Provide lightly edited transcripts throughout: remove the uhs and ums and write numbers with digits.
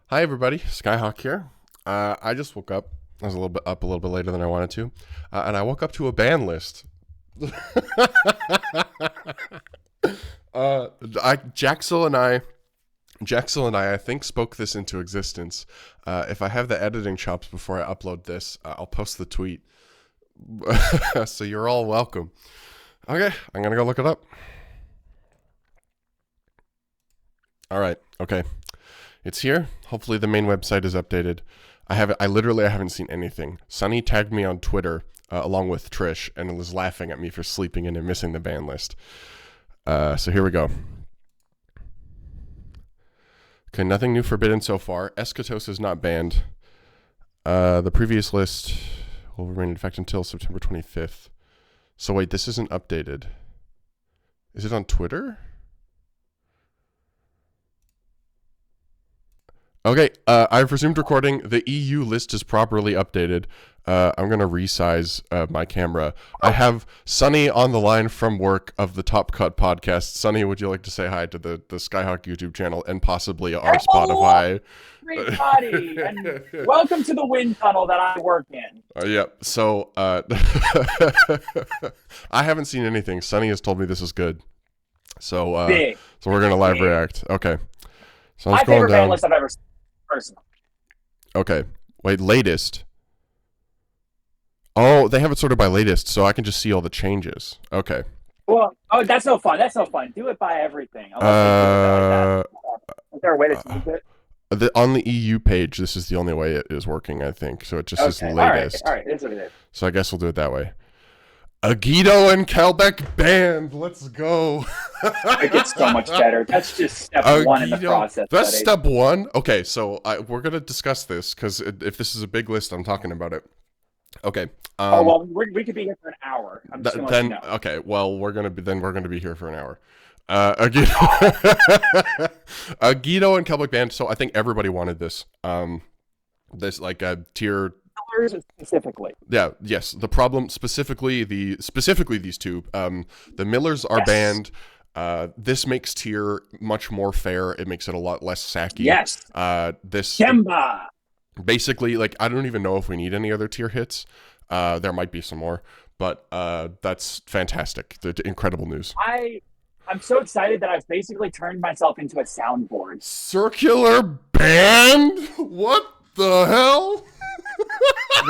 Hi everybody, Skyhawk here. I just woke up. I was a little bit later than I wanted to, and I woke up to a ban list. uh, Jaxel and I think spoke this into existence. If I have the editing chops before I upload this, I'll post the tweet. So you're all welcome. Okay, I'm gonna go look it up. All right. Okay. It's here. Hopefully the main website is updated. I haven't seen anything. Sunny tagged me on Twitter along with Trish and was laughing at me for sleeping in and missing the ban list. So here we go. Okay, nothing new forbidden so far. Eschatos is not banned. The previous list will remain in effect until September 25th. So wait, this isn't updated. Is it on Twitter? Okay, I've resumed recording. The EU list is properly updated. I'm going to resize my camera. I have Sunny on the line from work of the Top Cut podcast. Sunny, would you like to say hi to the Skyhawk YouTube channel and possibly our Spotify? Everybody, and welcome to the wind tunnel that I work in. Yeah, so I haven't seen anything. Sunny has told me this is good. So we're going to live react. Okay. So my favorite ban list I've ever seen. Personally. Okay. Wait, latest. Oh, they have it sorted by latest, so I can just see all the changes. Okay. Well, that's no fun. That's no fun. Do it by everything. Is there a way to change it? On the EU page, this is the only way it is working, I think. So it just says latest. All right. That's what it is. So I guess we'll do it that way. Aguido and Kelbeck banned. Let's go. It gets so much better. That's just step one in the process. That's step one? Okay, so we're going to discuss this because if this is a big list, I'm talking about it. Okay. Well, we could be here for an hour. I'm just gonna let you know. Okay, well, we're going to be here for an hour. Aguido and Kelbeck banned. So I think everybody wanted this. This like a tier specifically. Yeah, yes. The problem specifically these two. The Millers are banned. This makes tier much more fair. It makes it a lot less sacky. Yes. This Kemba. Basically, like, I don't even know if we need any other tier hits. There might be some more, but that's fantastic. The incredible news. I'm so excited that I've basically turned myself into a soundboard. Circular band? What the hell?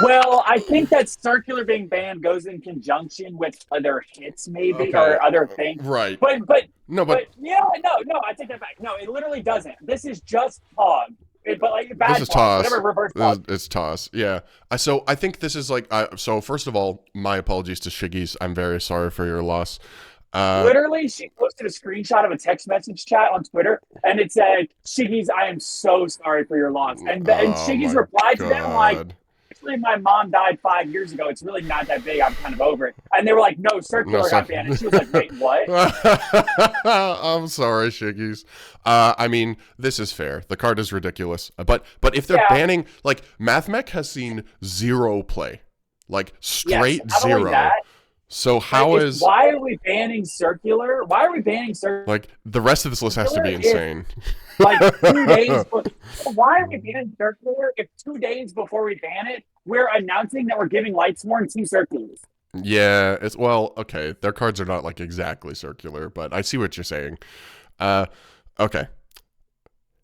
Well, I think that circular being banned goes in conjunction with other hits, maybe, or other things. Right. But I take that back. No, it literally doesn't. This is just Pog. But like bad this is toss. Whatever reverse toss. It's toss. Yeah. So I think this is like. So first of all, my apologies to Shiggy's. I'm very sorry for your loss. Literally, she posted a screenshot of a text message chat on Twitter, and it said, "Shiggy's, I am so sorry for your loss." And Shiggy's replied to them like, "Actually, my mom died 5 years ago. It's really not that big. I'm kind of over it." And they were like, "No, circular got banned." And she was like, "Wait, what?" I'm sorry, Shiggy's. I mean, this is fair. The card is ridiculous. But if they're banning, like, MathMech has seen zero play, like straight zero. So why are we banning circular? Why are we banning circular? Like, the rest of this list has to be insane. Like 2 days. Why are we banning circular if 2 days before we ban it, we're announcing that we're giving Lightsworn 2 circulars? Yeah, okay. Their cards are not like exactly circular, but I see what you're saying. Okay.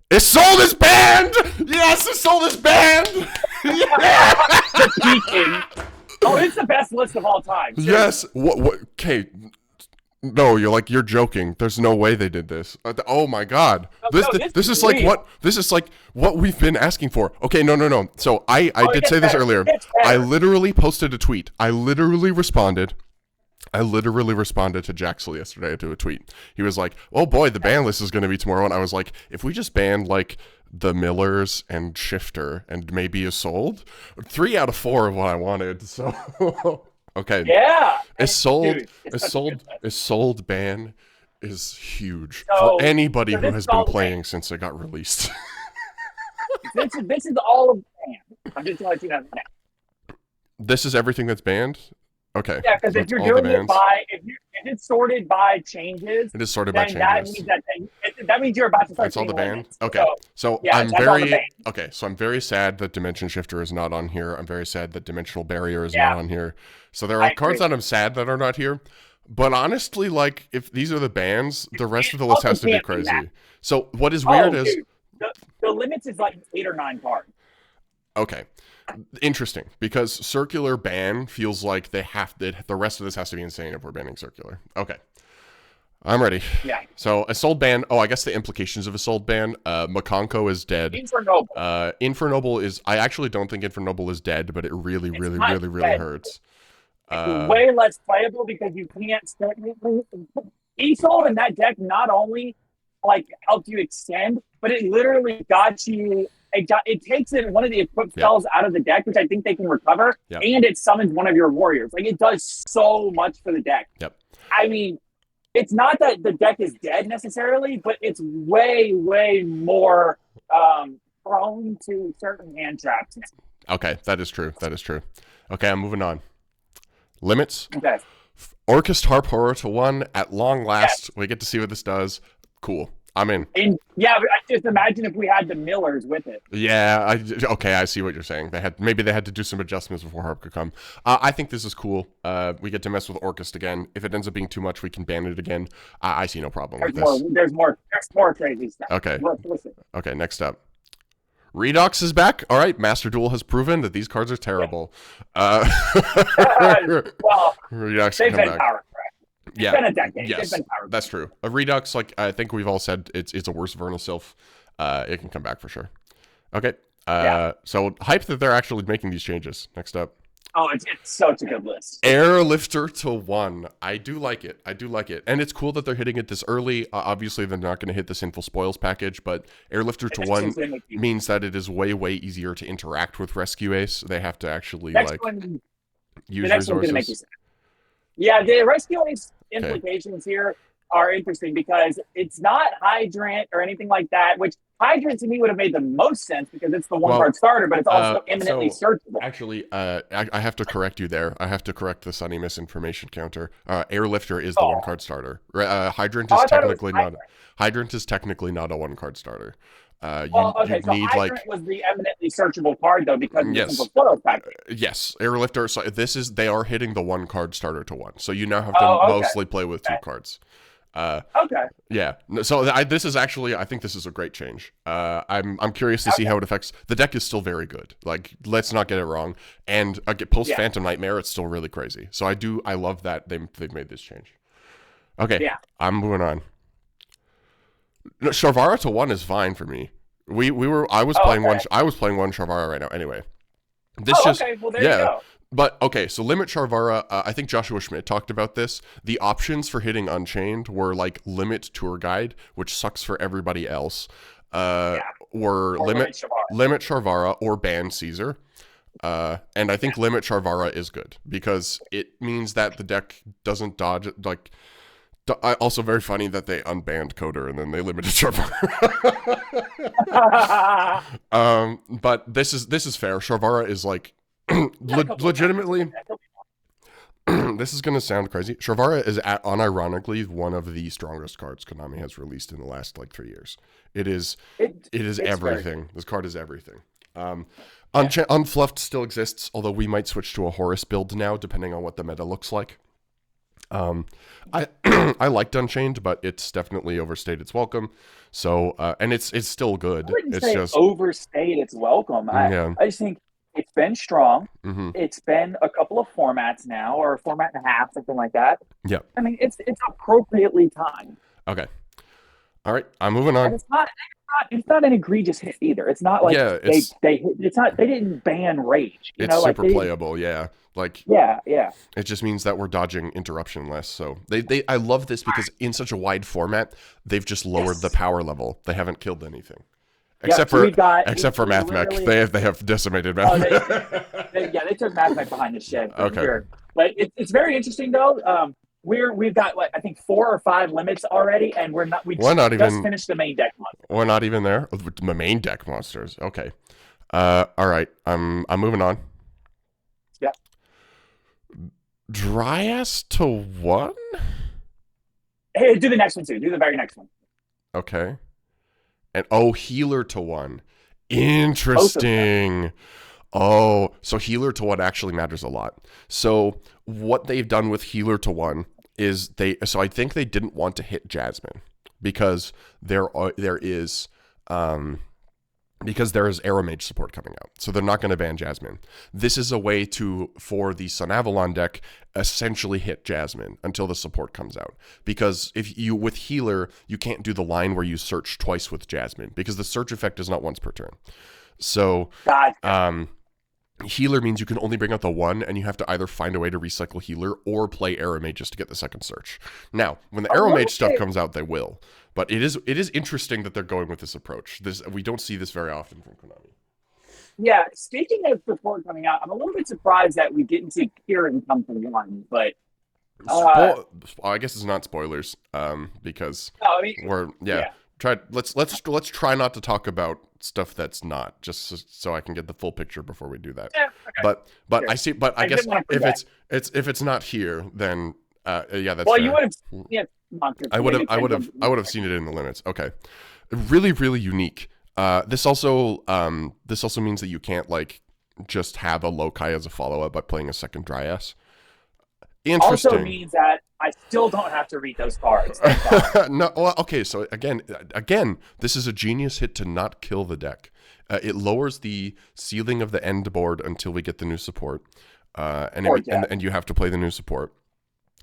Isolde is banned! Yes, Isolde is banned! Yeah! Oh, it's the best list of all time. Seriously. Yes. What? Okay. No, you're joking. There's no way they did this. Oh my god. This is like what? This is like what we've been asking for. Okay, no. So I did say this earlier. I literally posted a tweet. I literally responded to Jaxel yesterday to a tweet. He was like, "Oh boy, the ban list is going to be tomorrow." And I was like, "If we just banned like the Millers and Shifter and maybe Isolde, 3 out of 4 of what I wanted." So okay. Yeah. Isolde ban is huge for anybody who has been playing since it got released. This is all of the ban. I'm just letting you know now. This is everything that's banned? Okay. Yeah, because if you're doing it by if it's sorted by changes, it is sorted by changes. That means that that means you're about to start That's all the seeing ban? limits. Okay. So yeah, I'm that's all the ban. okay, so I'm very sad that Dimension Shifter is not on here. I'm very sad that Dimensional Barrier is Yeah. not on here. So there are cards that I'm sad that are not here. But honestly, like, if these are the bans, the rest of the list has to be crazy. So what is weird is the limits is like 8 or 9 cards. Okay. Interesting, because circular ban feels like the rest of this has to be insane if we're banning circular. Okay. I'm ready. Yeah. So Assault ban. Oh, I guess the implications of Assault ban. Makonko is dead. Infernoble. Infernoble is. I actually don't think Infernoble is dead, but it really hurts. It's way less playable because you can't. Isold in that deck not only like helped you extend, but it literally got you. It takes one of the equipped spells out of the deck, which I think they can recover, and it summons one of your warriors. Like, it does so much for the deck. Yep. I mean, it's not that the deck is dead necessarily, but it's way more prone to certain hand traps. Okay, that is true. Okay, I'm moving on. Limits. Okay. Orcust Harp Horror to 1 at long last. We get to see what this does. Cool. I'm in. And yeah, I just imagine if we had the Millers with it. Yeah, okay, I see what you're saying. Maybe they had to do some adjustments before Harp could come. I think this is cool. We get to mess with Orcust again. If it ends up being too much, we can ban it again. I see no problem with this. There's more crazy stuff. Okay. Okay, next up. Redox is back. All right, Master Duel has proven that these cards are terrible. Well, Redox they've come been back. power. It's been a decade. Yes, that's true. A Redux, like I think we've all said, it's a worse Vernasylph. It can come back for sure. Okay. So hype that they're actually making these changes. Next up. Oh, it's such a good list. Airlifter to 1. I do like it. And it's cool that they're hitting it this early. Obviously, they're not going to hit the Sinful Spoils package, but Airlifter to 1 means that it is way easier to interact with Rescue Ace. They have to actually use resources. Yeah, the Rescue Ace implications here are interesting because it's not Hydrant or anything like that, which Hydrant to me would have made the most sense because it's the one-card starter, but it's also eminently searchable. Actually, I have to correct you there. I have to correct the Sunny misinformation counter. Airlifter is the one-card starter. Hydrant is technically not a one-card starter. So Hydrant was the eminently searchable card though because of the photo package. Yes, Airlifter. So they are hitting the one-card starter to 1. So you now have to mostly play with 2 cards. Yeah. So this is actually, I think this is a great change. I'm curious to see how it affects. The deck is still very good. Like, let's not get it wrong. And post Phantom Nightmare, it's still really crazy. So I love that they've made this change. Okay. Yeah. I'm moving on. No, Sharvara to 1 is fine for me. I was playing one Sharvara right now. Anyway. Well, there you go. But, okay, so Limit Sharvara, I think Joshua Schmidt talked about this. The options for hitting Unchained were, like, Limit Tour Guide, which sucks for everybody else, were Limit Sharvara or Ban Caesar. And I think Limit Sharvara is good, because it means that the deck doesn't dodge, like... Also very funny that they unbanned Coder and then they limited Sharvara. But this is fair. Sharvara is, like... legitimately, this is going to sound crazy. Sharvara is unironically one of the strongest cards Konami has released in the last 3 years. It is everything. This card is everything. Unfluffed still exists, although we might switch to a Horus build now, depending on what the meta looks like. I liked Unchained, but it's definitely overstayed its welcome. So and it's still good. It's just overstayed its welcome. I just think it's been strong. Mm-hmm. It's been a couple of formats now, or a format and a half, something like that. Yeah. I mean, it's appropriately timed. Okay. All right, I'm moving on. And it's not an egregious hit either. It's not like they didn't ban Rage. It's super playable. Yeah. Yeah. It just means that we're dodging interruption less. So I love this because in such a wide format, they've just lowered the power level. They haven't killed anything. Except for MathMech. They have decimated MathMech. They took MathMech behind the shed. Okay. Sure. But it's very interesting though. We've got I think 4 or 5 limits already, and we just finished the main deck monster. We're not even there. The main deck monsters. Okay. All right. I'm moving on. Yeah. Dryas to 1? Hey, do the next one too. Do the very next one. Okay. And healer to 1. Interesting. Oh, so healer to 1 actually matters a lot. So what they've done with healer to 1 is I think they didn't want to hit Jasmine because there is Arrow Mage support coming out. So they're not going to ban Jasmine. This is a way for the Sun Avalon deck essentially hit Jasmine until the support comes out. Because with healer, you can't do the line where you search twice with Jasmine because the search effect is not once per turn. So healer means you can only bring out the 1 and you have to either find a way to recycle healer or play Arrow Mage just to get the second search. Now, when the Arrow Mage stuff comes out, they will. But it is interesting that they're going with this approach. We don't see this very often from Konami. Yeah, speaking of support coming out, I'm a little bit surprised that we didn't see Kieran come from 1, but I guess it's not spoilers, because let's try not to talk about stuff that's not, just so I can get the full picture before we do that. Yeah, okay. But sure. I see. But I guess if it's not here, then that's well, fair. You would have. Yeah, I would have seen it in the limits. Okay, really, really unique. This also means that you can't just have a Lokai as a follow up by playing a second Dryas. Interesting. Also means that I still don't have to read those cards. No, well, okay. So again, this is a genius hit to not kill the deck. It lowers the ceiling of the end board until we get the new support, and you have to play the new support,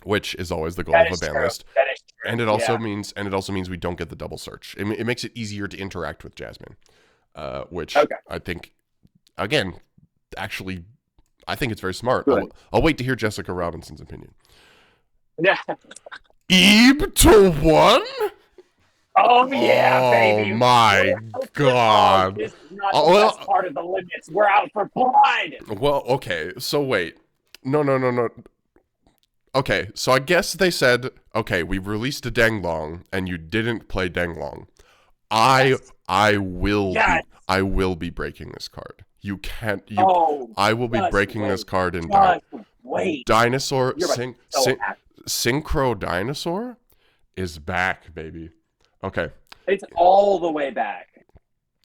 which is always the goal of a ban list. That is true. And it also means we don't get the double search. It makes it easier to interact with Jasmine, which I think, again, actually, I think it's very smart. I'll wait to hear Jessica Robinson's opinion. Yeah. Ebe to 1? Oh yeah, baby! Oh my god! This is not the best part of the limits. We're out for blood. Well, okay. So wait, no. Okay, so I guess they said, okay, we released a Denglong, and you didn't play Denglong. I will be breaking this card. You can't. I will be breaking this card in Dinosaur. Synchro Dinosaur is back, baby. Okay. It's all the way back.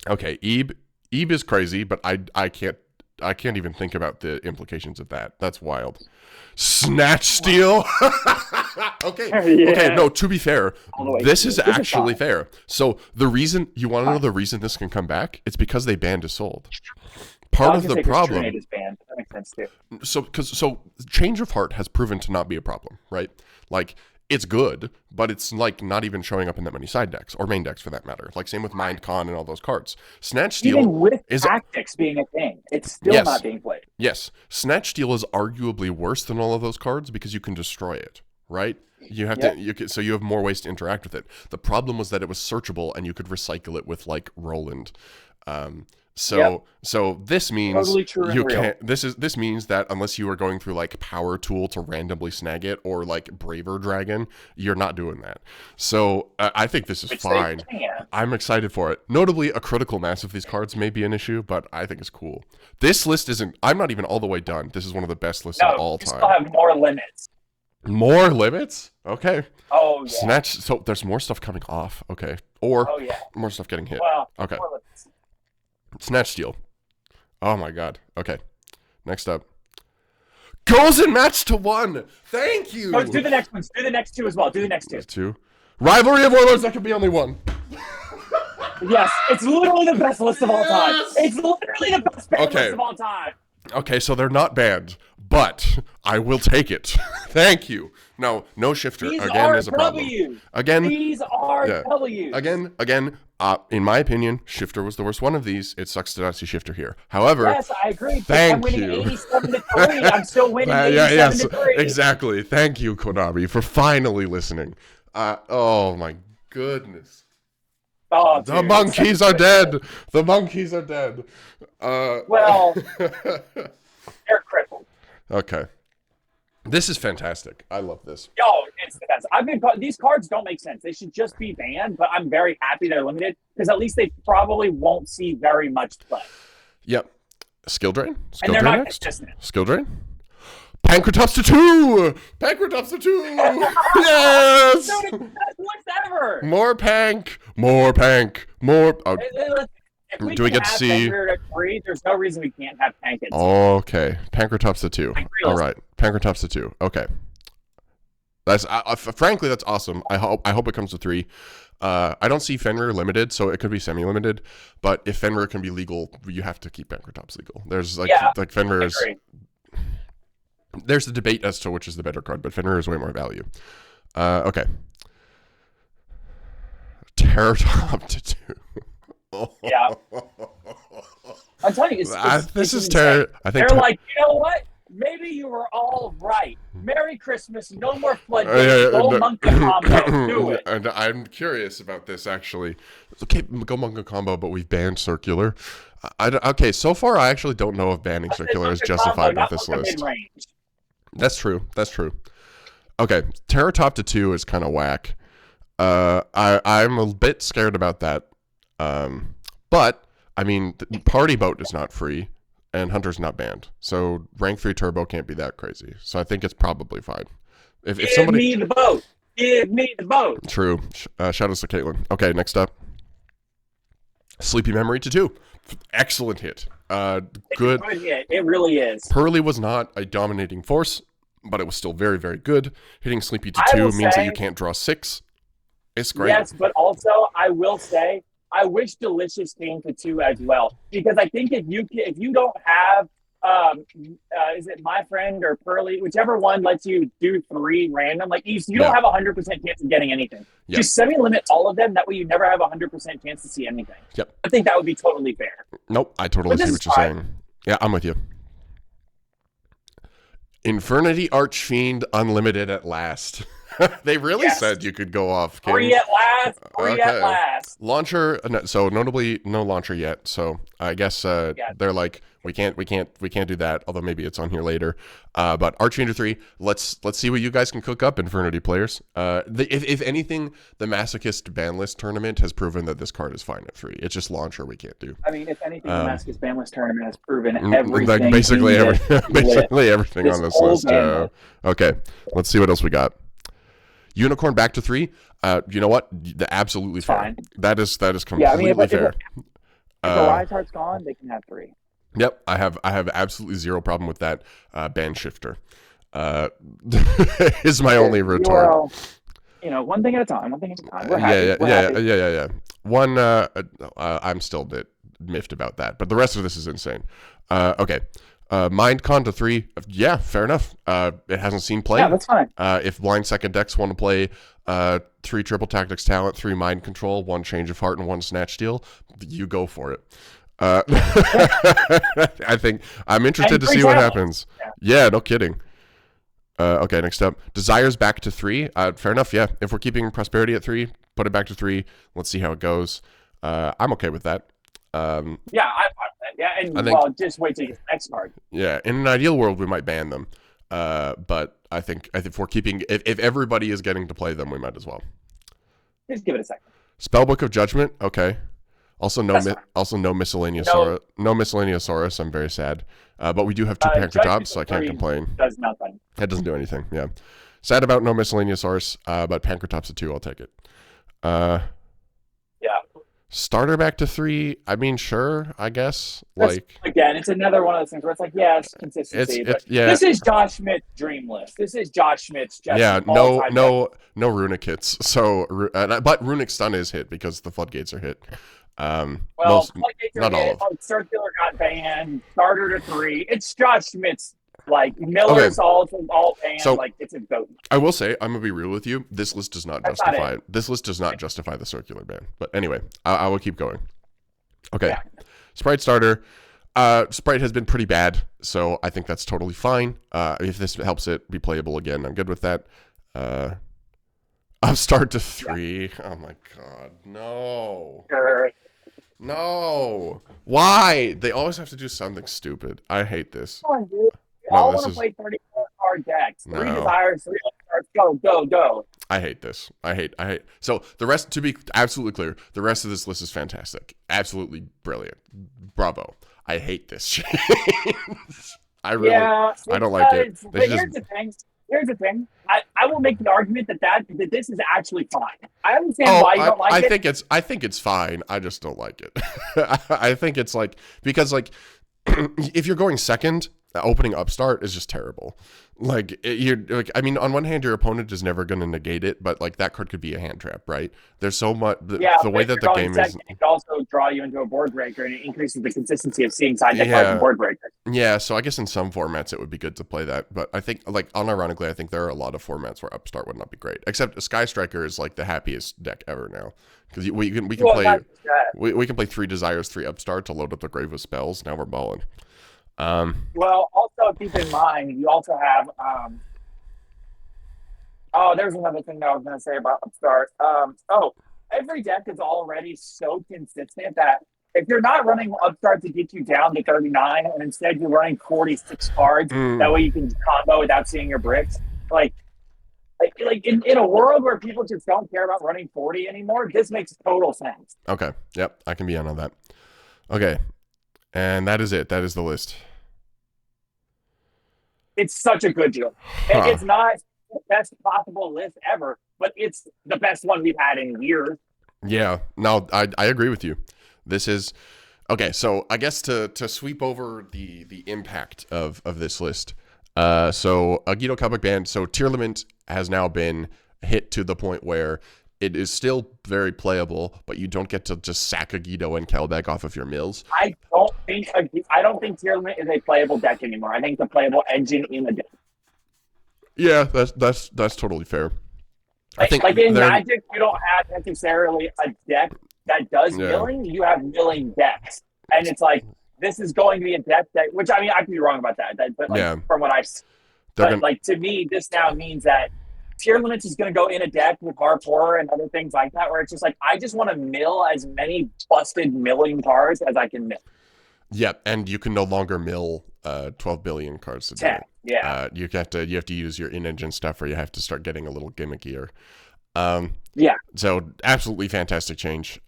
Okay, Ebe is crazy, but I can't even think about the implications of that. That's wild. Snatch Steal. Okay. Yeah. Okay. No, to be fair, this is actually fair. So the reason you want to know the reason this can come back, it's because they banned Isolde. Part of the problem. That makes sense too. So Change of Heart has proven to not be a problem, right? Like it's good, but it's not even showing up in that many side decks or main decks for that matter. Like same with Mind Con and all those cards. Snatch Steal even with tactics being a thing, it's still not being played. Yes, Snatch Steal is arguably worse than all of those cards because you can destroy it, right? You have so you have more ways to interact with it. The problem was that it was searchable and you could recycle it with Roland. So this means you can't. This means that unless you are going through Power Tool to randomly snag it or Braver Dragon, you're not doing that. So I think this is fine. I'm excited for it. Notably, a critical mass of these cards may be an issue, but I think it's cool. This list isn't. I'm not even all the way done. This is one of the best lists of all time. Still have more limits. More limits? Okay. Oh yeah. Snatch. So there's more stuff coming off. Okay. Or more stuff getting hit. Well, okay. Snatch Steal. Oh my god. Okay. Next up. Goes and match to 1. Thank you. Let's do the next ones. Do the next 2 as well. Do the next 2. 2. Rivalry of Warlords. That could be only 1. Yes. It's literally the best list of all time. It's literally the best list of all time. Okay, so they're not banned, but I will take it. Thank you. No shifter. These again is a problem. Again, these are W's. Again, in my opinion, shifter was the worst one of these. It sucks to not see shifter here. However, yes, I agree. Thank I'm winning you. 87-3. I'm still winning 87-3. Exactly. Thank you, Konami, for finally listening. Oh my goodness. Oh, the monkeys are dead. The monkeys are dead. Well, they're crippled. Okay. This is fantastic. I love this. Yo, it's the best. These cards don't make sense. They should just be banned, but I'm very happy they're limited because at least they probably won't see very much play. Yep. Skill Drain? And they're not consistent. Skill Drain? PANKRATOPS to 2! PANKRATOPS to 2! Yes! What's ever? More Pank! More Pank! More... do we get to see... At 3, there's no reason we can't have Pank at 2. Okay. PANKRATOPS to 2. All right. PANKRATOPS to 2. Okay. That's frankly, that's awesome. I hope it comes to 3. I don't see Fenrir limited, so it could be semi-limited. But if Fenrir can be legal, you have to keep PANKRATOPS legal. There's like Fenrir is... There's the debate as to which is the better card, but Fenrir is way more value. Okay. Terratop to 2. Yeah. I'm telling you, this is terrible. I think they're like, you know what? Maybe you were all right. Merry Christmas. No more floodgates. Go Monkey Combo. Do it. And I'm curious about this, actually. Okay, go Monkey Combo, but we've banned Circular. Okay, so far I actually don't know if banning Circular is justified with this list. That's true. That's true. Okay, Terratop to 2 is kind of whack. I'm a bit scared about that. But, I mean, Party Boat is not free, and Hunter's not banned. So, rank 3 Turbo can't be that crazy. So, I think it's probably fine. If somebody... Give me the boat! Give me the boat! True. Shout-outs to Caitlin. Okay, next up. Sleepy Memory to 2. Excellent hit. Good. It really is. Pearly was not a dominating force, but it was still very, very good. Hitting Sleepy to 2 means that you can't draw 6. It's great. Yes, but also I will say I wish Delicious came to 2 as well, because I think if you don't have is it My Friend or Pearly, whichever one lets you do 3 random, like you don't have 100% chance of getting anything. Yep. Just semi-limit all of them. That way you never have 100% chance to see anything. Yep. I think that would be totally fair. Nope, I totally see what you're saying. Yeah, I'm with you. Infernity Archfiend Unlimited at last. They really said you could go off. Free at last. Free at last. Launcher. So notably, no launcher yet. So I guess they're like, we can't do that. Although maybe it's on here later. But Archfiend 3. Let's see what you guys can cook up, Infernity players. If anything, the Masochist Banlist tournament has proven that this card is fine at 3. It's just launcher we can't do. I mean, if anything, the Masochist Banlist tournament has proven everything. Like basically everything on this list. Okay, let's see what else we got. Unicorn back to 3. You know what? Absolutely fair. Fine. That is completely fair. If the Rise Heart's gone, they can have 3. Yep, I have absolutely zero problem with that. Band Shifter is my only retort. One thing at a time. We're happy. Yeah. One, I'm still a bit miffed about that, but the rest of this is insane. Okay. Mindcon to 3, yeah, fair enough. It hasn't seen play. Yeah, that's fine. If blind second decks want to play 3 triple tactics talent, 3 mind control, 1 change of heart, and 1 snatch steal, you go for it. I think I'm interested to see what happens. Yeah, no kidding. Okay, next up, Desires back to 3. Fair enough. Yeah, if we're keeping Prosperity at 3, put it back to 3. Let's see how it goes. I'm okay with that. And just wait till you get the next card. Yeah, in an ideal world, we might ban them. But I think if we're keeping, if everybody is getting to play them, we might as well. Just give it a second. Spellbook of Judgment. Okay. Also no Miscellaneousaurus. No Miscellaneousaurus. I'm very sad. But we do have 2 PANKRATOPS, so I can't complain. Does nothing. It doesn't do anything. Yeah. Sad about no Miscellaneousaurus. But PANKRATOPS at 2. I'll take it. Yeah. Starter back to 3. I mean, sure. I guess. Again, it's another one of those things where it's like, yeah, it's consistency. This is Josh Schmidt's dream list. This is Josh Schmidt's. No runic hits. So, but runic stun is hit because the floodgates are hit. Floodgates are hit. Circular got banned. Starter to 3. It's Josh Schmidt's. Like Miller's all banned. So, it's a goat. I will say, I'm gonna be real with you. This list does not justify it. This list does not justify the circular ban. But anyway, I will keep going. Okay, yeah. Sprite starter. Sprite has been pretty bad, so I think that's totally fine. If this helps it be playable again, I'm good with that. Upstart to 3. Yeah. Oh my god, no. No. Why? They always have to do something stupid. I hate this. Come on, dude. All want to play 34 card decks. 3 Desires, 3 Upstarts. Go. I hate this. I hate. So the rest, to be absolutely clear, the rest of this list is fantastic. Absolutely brilliant. Bravo. I hate this change. I don't like it. They But should just. here's the thing. Here's the thing. I will make the argument that this is actually fine. I understand Oh, why you don't like it. I think it's fine. I just don't like it. I think it's like because like if you're going second, opening upstart is just terrible. Like you're like I mean, on one hand, your opponent is never going to negate it, but like that card could be a hand trap, right? There's so much the way that the game is. It can also draw you into a board breaker, and it increases the consistency of seeing side deck cards Yeah. and board breakers. Yeah, so I guess in some formats it would be good to play that, but I think like unironically, I think there are a lot of formats where upstart would not be great. Except Sky Striker is like the happiest deck ever now because we can play we can play 3 Desires, 3 Upstart to load up the Grave of Spells. Now we're balling. Well, also keep in mind you also have there's another thing that I was going to say about Upstart. Every deck is already so consistent that if you're not running Upstart to get you down to 39, and instead you're running 46 cards, that way you can combo without seeing your bricks. Like in a world where people just don't care about running 40 anymore, this makes total sense. Okay. Yep, I can be on that. Okay. And that is it. That is the list. It's such a good deal. Huh. It's not the best possible list ever, but it's the best one we've had in years. Yeah. No, I agree with you. This is okay. So I guess to sweep over the impact of this list. So Agito Cowboy Band. So Tier Limit has now been hit to the point where it is still very playable, but you don't get to just sack Agito and Kelbag off of your mills. I don't think Tier Limit is a playable deck anymore. I think it's a playable engine in the deck. Yeah, that's totally fair. I think like in Magic, you don't have necessarily a deck that does milling. You have milling decks, and it's like this is going to be a deck that. Which I mean, I could be wrong about that, but like, from what I've seen, like to me, this now means that Tier Limits is going to go in a deck with Harp Horror and other things like that, where it's just like I just want to mill as many busted milling cards as I can mill. Yep, and you can no longer mill 12 billion cards a day. Yeah. You have to use your in-engine stuff, or you have to start getting a little gimmickier. So absolutely fantastic change.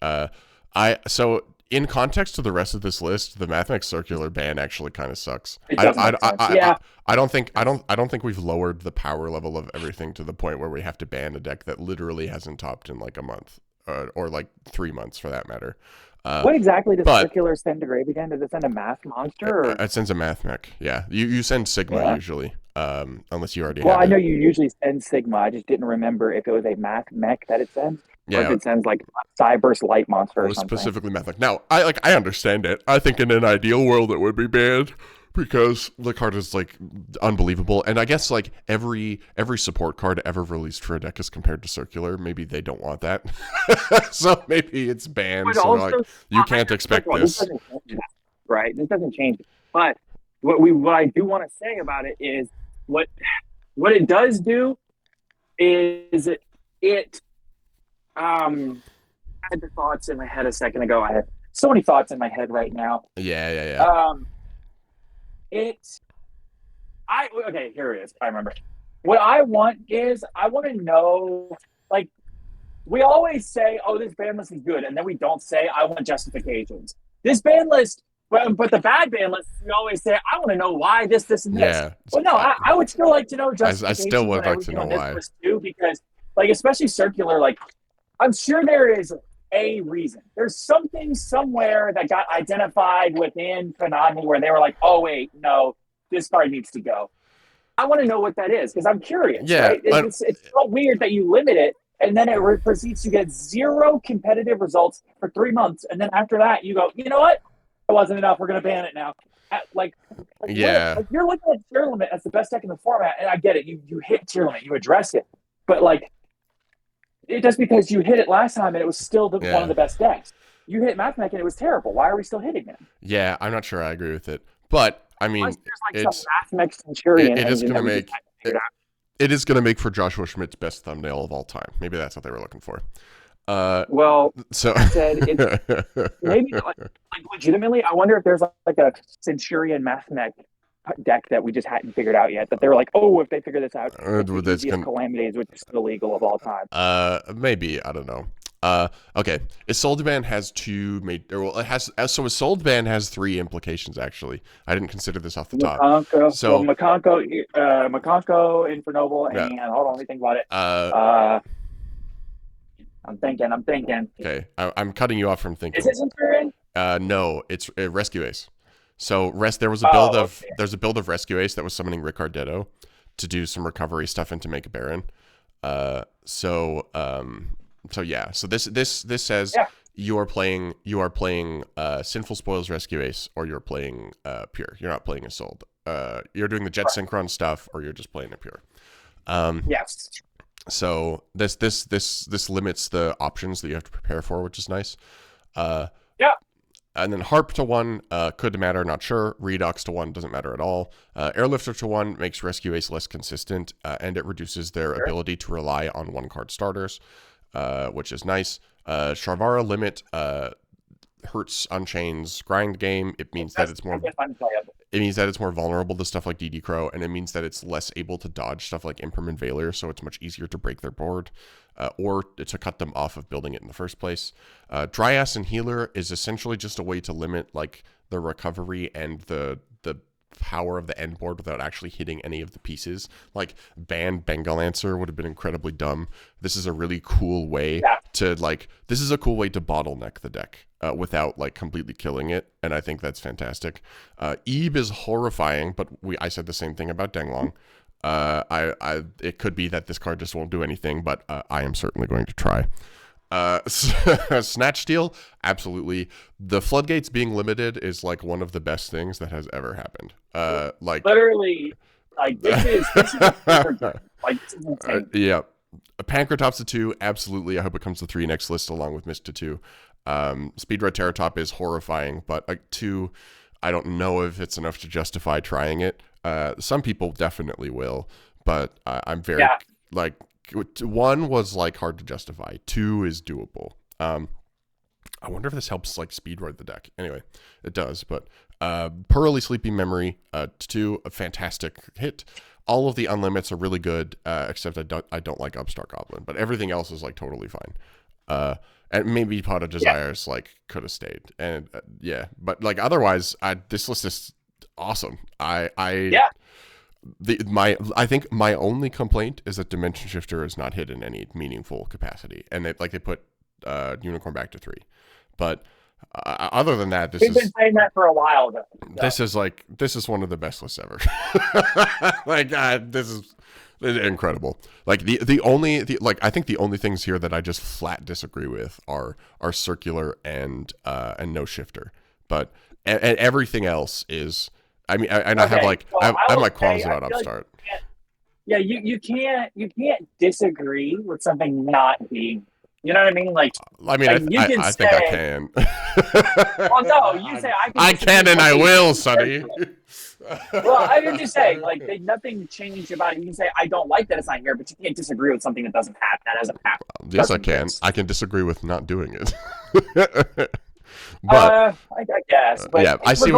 So in context to the rest of this list, the Mathemax Circular ban actually kind of sucks. I don't think we've lowered the power level of everything to the point where we have to ban a deck that literally hasn't topped in like a month or like 3 months for that matter. What exactly does Circular send to grave again? Does it send a math monster? Or? It sends a math mech. Yeah, you send Sigma usually, unless you already. Well, I know you usually send Sigma. I just didn't remember if it was a math mech that it sends, or if it sends like Cyburst Light Monster or something. Specifically math mech. Now, I understand it. I think in an ideal world it would be banned because the card is like unbelievable, and I guess like every support card ever released for a deck is compared to Circular. Maybe they don't want that, so maybe it's banned. So like you can't expect this. Right? This doesn't change it. But what I do want to say about it is what it does do is it I had the thoughts in my head a second ago. I have so many thoughts in my head right now. Yeah. Okay, here it is. I remember. What I want is I want to know, like, we always say, oh, this ban list is good, and then we don't say I want justifications. This ban list, but the bad ban list, we always say, I want to know why this, and this. Yeah. Well, no, I would still like to know justifications. I still would like to know why. Too, because, like, especially Circular, like, I'm sure there is a reason. There's something somewhere that got identified within Konami where they were like, oh, wait, no, this card needs to go. I want to know what that is because I'm curious. Yeah, right? It's so weird that you limit it and then it proceeds to get 0 competitive results for 3 months. And then after that, you go, you know what? It wasn't enough. We're going to ban it now. You're looking at Tier Limit as the best deck in the format, and I get it. You hit Tier Limit, you address it. But, like, it just because you hit it last time and it was still one of the best decks. You hit Mathmech and it was terrible. Why are we still hitting it? Yeah, I'm not sure I agree with it. But, I mean, it is going to make for Joshua Schmidt's best thumbnail of all time. Maybe that's what they were looking for. So I said maybe like legitimately, I wonder if there's like a Centurion Mathmech deck that we just hadn't figured out yet. That they were like, oh, if they figure this out, it's Calamities, which is illegal of all time. Maybe, I don't know. Okay. Isolde Band has two well, it has so Isolde Band has three implications actually. I didn't consider this off the top. So McConko, Infernoble, yeah. and hold on, let me think about it. I'm thinking. Okay, I'm cutting you off from thinking. Is this Inferno? No, it's Rescue Ace. So there was a build of there's a build of Rescue Ace that was summoning Ricardetto to do some recovery stuff and to make a Baron. So yeah. So this says you are playing Sinful Spoils Rescue Ace, or you're playing Pure. You're not playing Isolde. You're doing the Jet Synchron stuff, or you're just playing a Pure. Yes. So this limits the options that you have to prepare for, which is nice. And then Harp to 1 could matter, not sure. Redox to 1 doesn't matter at all. Airlifter to 1 makes Rescue Ace less consistent, and it reduces their ability to rely on 1-card starters, which is nice. Sharvara limit hurts Unchained's grind game. It means that it's more vulnerable to stuff like DD Crow, and it means that it's less able to dodge stuff like Imperman Veiler, so it's much easier to break their board, or to cut them off of building it in the first place. Dryas and Healer is essentially just a way to limit like the recovery and the power of the end board without actually hitting any of the pieces. Like Bengal Answer would have been incredibly dumb. This is a really cool way to bottleneck the deck without like completely killing it, and I think that's fantastic. Ebe is horrifying, but I said the same thing about Denglong. It could be that this card just won't do anything, but I am certainly going to try. Snatch Steal, absolutely. The floodgates being limited is like one of the best things that has ever happened. Like literally, like this is like this is insane. Yeah. PANKRATOPS to 2, absolutely. I hope it comes to 3 next list along with Mist to 2. Speed Red Teratop is horrifying, but 2, I don't know if it's enough to justify trying it. Some people definitely will, but I'm very like 1 was like hard to justify. 2 is doable. I wonder if this helps like speed ride the deck. Anyway, it does. But Pearly Sleepy Memory 2, a fantastic hit. All of the unlimits are really good, except I don't like Upstart Goblin, but everything else is like totally fine. And maybe Pot of Desires like could have stayed, and but like otherwise, this list is awesome. I think my only complaint is that Dimension Shifter is not hit in any meaningful capacity, and they put Unicorn back to 3, but other than that, we've been saying that for a while though. This is one of the best lists ever. Like this is incredible. Like I think the only things here that I just flat disagree with are Circular and No Shifter, but and everything else is. I mean, I have like I have my qualms about Upstart. Like you can't disagree with something not being. You know what I mean? Like, I mean, I think I can. Well, no, you say I can and I will, Sonny. Well, I would just say, like, nothing changed about it. You can say, I don't like that it's not here, but you can't disagree with something that doesn't happen. That hasn't happened. Yes, I can. I can disagree with not doing it. But I guess. But yeah, I see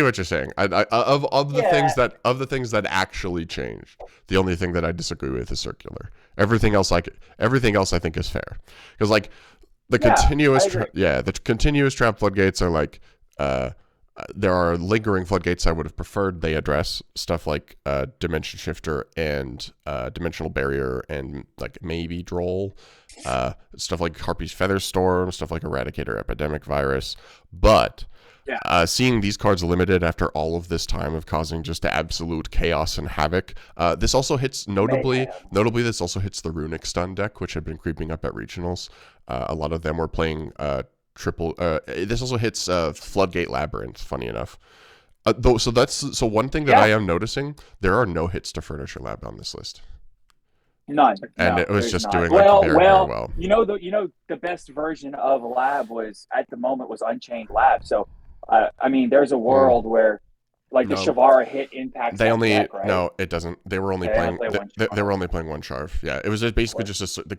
what you're saying. Of the things that actually changed, the only thing that I disagree with is Circular. Everything else I think is fair, because like the continuous trap floodgates are like there are lingering floodgates I would have preferred they address stuff like Dimension Shifter and Dimensional Barrier and like maybe Droll. Stuff like Harpy's Feather Storm, stuff like Eradicator Epidemic Virus, but seeing these cards limited after all of this time of causing just absolute chaos and havoc, this also hits notably this also hits the Runic Stun deck, which had been creeping up at regionals. A lot of them were playing triple. This also hits Floodgate Labyrinth. Funny enough, so one thing that I am noticing, there are no hits to Furniture Lab on this list. None. And it was just doing very well. You know the best version of Lab was at the moment was Unchained Lab. So I mean, there's a world where like the Shavara hit impacts. They only deck, right? No, it doesn't. They were only playing. They were only playing one Sharv. Yeah, it was basically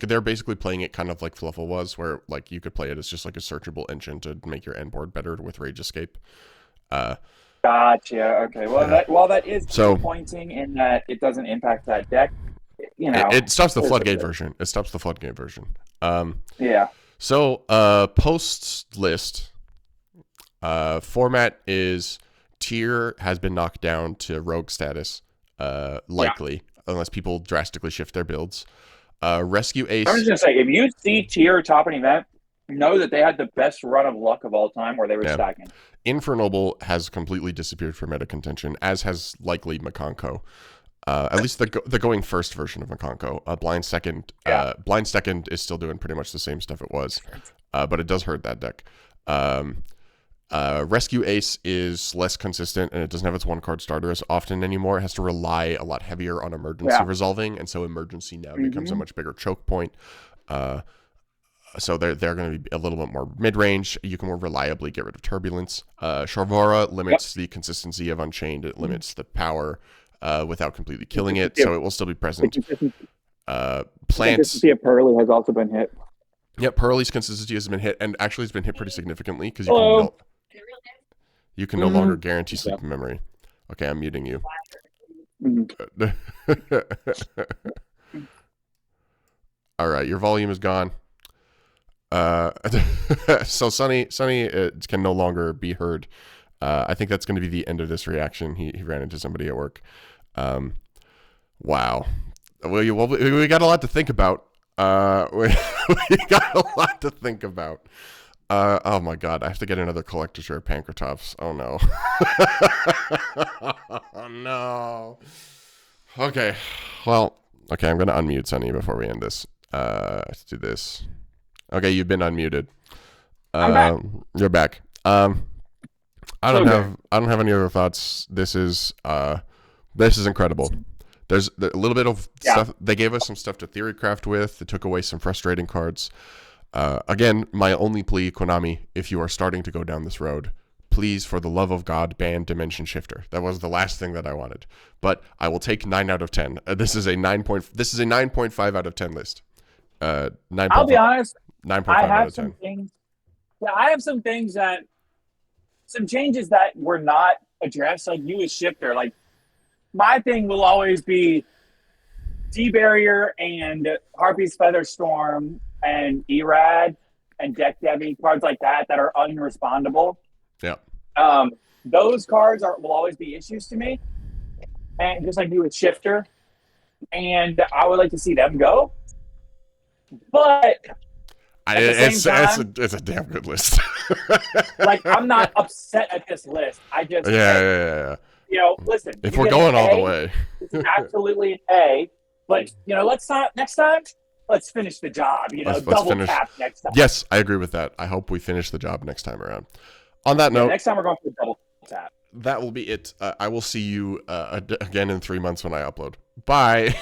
they're basically playing it kind of like Fluffle was, where like you could play it as just like a searchable engine to make your end board better with Rage Escape. Gotcha. Okay. Well, that is disappointing in that it doesn't impact that deck. You know, it stops the Floodgate version. It stops the Floodgate version. Yeah. So, post list format is tier has been knocked down to rogue status, likely, unless people drastically shift their builds. Rescue Ace. I'm just gonna say, if you see tier top an event, know that they had the best run of luck of all time, where they were stacking. Infernoble has completely disappeared from meta contention, as has likely Makonko. At least the going first version of Makonko. Blind second is still doing pretty much the same stuff it was, but it does hurt that deck. Rescue Ace is less consistent, and it doesn't have its one card starter as often anymore. It has to rely a lot heavier on emergency resolving, and so emergency now becomes a much bigger choke point. So they're going to be a little bit more mid-range. You can more reliably get rid of turbulence. Sharvara limits the consistency of Unchained. It limits the power without completely killing it, so it will still be present. Plants. Consistency of Pearly has also been hit. Yep, Pearly's consistency has been hit, and actually it's been hit pretty significantly because you can no longer guarantee sleep memory. Okay, I'm muting you. All right, your volume is gone. So Sunny can no longer be heard. I think that's going to be the end of this reaction. He ran into somebody at work. Wow. We got a lot to think about. We got a lot to think about. Oh my god, I have to get another collector's rare PANKRATOPS. Oh no. Oh no. Okay. Well, okay, I'm gonna unmute Sunny before we end this. Let's do this. Okay, you've been unmuted. I'm back. You're back. I don't have any other thoughts. This is incredible. There's a little bit of stuff. They gave us some stuff to theorycraft with. They took away some frustrating cards. Again, my only plea, Konami, if you are starting to go down this road, please, for the love of God, ban Dimension Shifter. That was the last thing that I wanted. But I will take 9 out of 10. This is a 9.5 out of 10 list. 9. I'll be honest. 9.5 out of 10. I have some things some changes that were not addressed, like you as Shifter. Like, my thing will always be D-Barrier and Harpy's Feather Storm and Erad and Deck Debbie, cards like that are unrespondable. Yeah. Those cards will always be issues to me. And just like you with Shifter. And I would like to see them go. But it's a damn good list. Like, I'm not upset at this list. I just yeah. You know, listen. If we're going all the way, it's absolutely an A. But let's not next time. Let's finish the job. Let's double tap next time. Yes, I agree with that. I hope we finish the job next time around. On that note, next time we're going for the double tap. That will be it. I will see you again in 3 months when I upload. Bye.